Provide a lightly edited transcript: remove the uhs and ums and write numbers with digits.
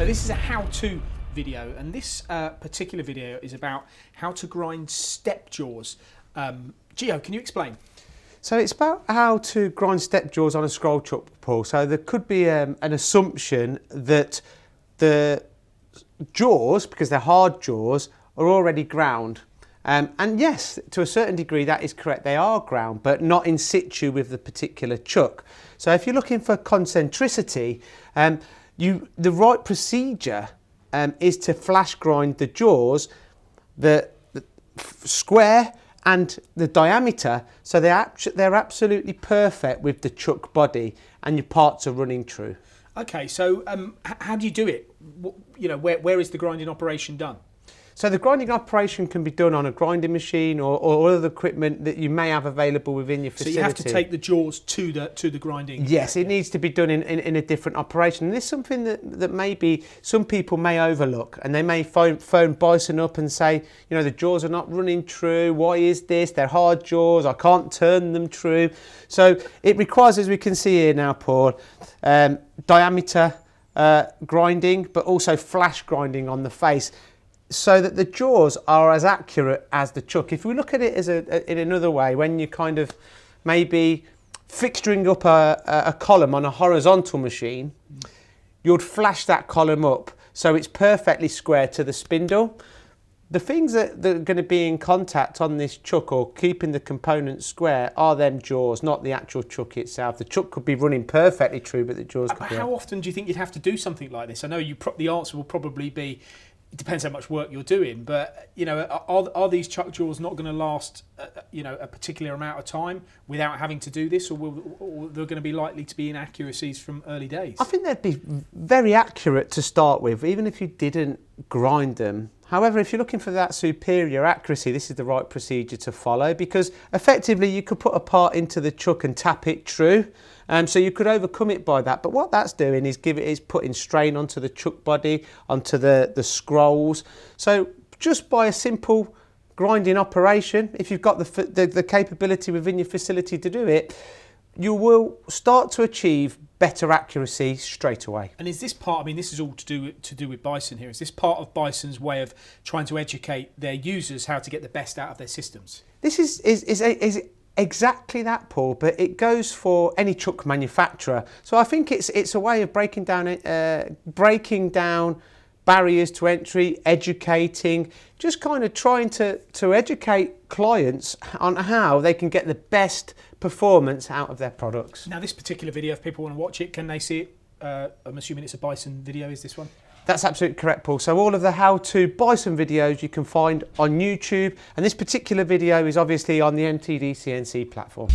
this is a how-to video, and this particular video is about how to grind step jaws. Gio, can you explain? So it's about how to grind step jaws on a scroll chuck, Paul. So there could be an assumption that the jaws, because they're hard jaws, are already ground. And yes, to a certain degree that is correct, they are ground, but not in situ with the particular chuck. So if you're looking for concentricity, the right procedure is to flash grind the jaws, the square and the diameter, so they're absolutely perfect with the chuck body and your parts are running true. Okay, so how do you do it? You know, where is the grinding operation done? So the grinding operation can be done on a grinding machine or other equipment that you may have available within your facility. So you have to take the jaws to the grinding? Yes, it needs to be done in a different operation. And this is something that maybe some people may overlook, and they may phone Bison up and say, you know, the jaws are not running true. Why is this? They're hard jaws. I can't turn them true. So it requires, as we can see here now, Paul, diameter grinding, but also flash grinding on the face, so that the jaws are as accurate as the chuck. If we look at it as in another way, when you're kind of maybe fixturing up a column on a horizontal machine, you'd flash that column up so it's perfectly square to the spindle. The things that are going to be in contact on this chuck or keeping the components square are them jaws, not the actual chuck itself. The chuck could be running perfectly true, but the jaws could be... How often do you think you'd have to do something like this? I know the answer will probably be, it depends how much work you're doing, but you know, are these chuck jaws not going to last, you know, a particular amount of time without having to do this, or they're going to be likely to be inaccuracies from early days? I think they'd be very accurate to start with, even if you didn't grind them. However, if you're looking for that superior accuracy, this is the right procedure to follow, because effectively you could put a part into the chuck and tap it true. So you could overcome it by that. But what that's doing is putting strain onto the chuck body, onto the scrolls. So just by a simple grinding operation, if you've got the capability within your facility to do it, you will start to achieve better accuracy straight away. And is this part, I mean, this is all to do with Bison here, is this part of Bison's way of trying to educate their users how to get the best out of their systems? This is exactly that, Paul, but it goes for any chuck manufacturer. So I think it's a way of breaking down barriers to entry, educating, just kind of trying to educate clients on how they can get the best performance out of their products. Now, this particular video, if people want to watch it, can they see it? I'm assuming it's a Bison video, is this one? That's absolutely correct, Paul. So all of the how-to Bison videos you can find on YouTube, and this particular video is obviously on the MTD CNC platform.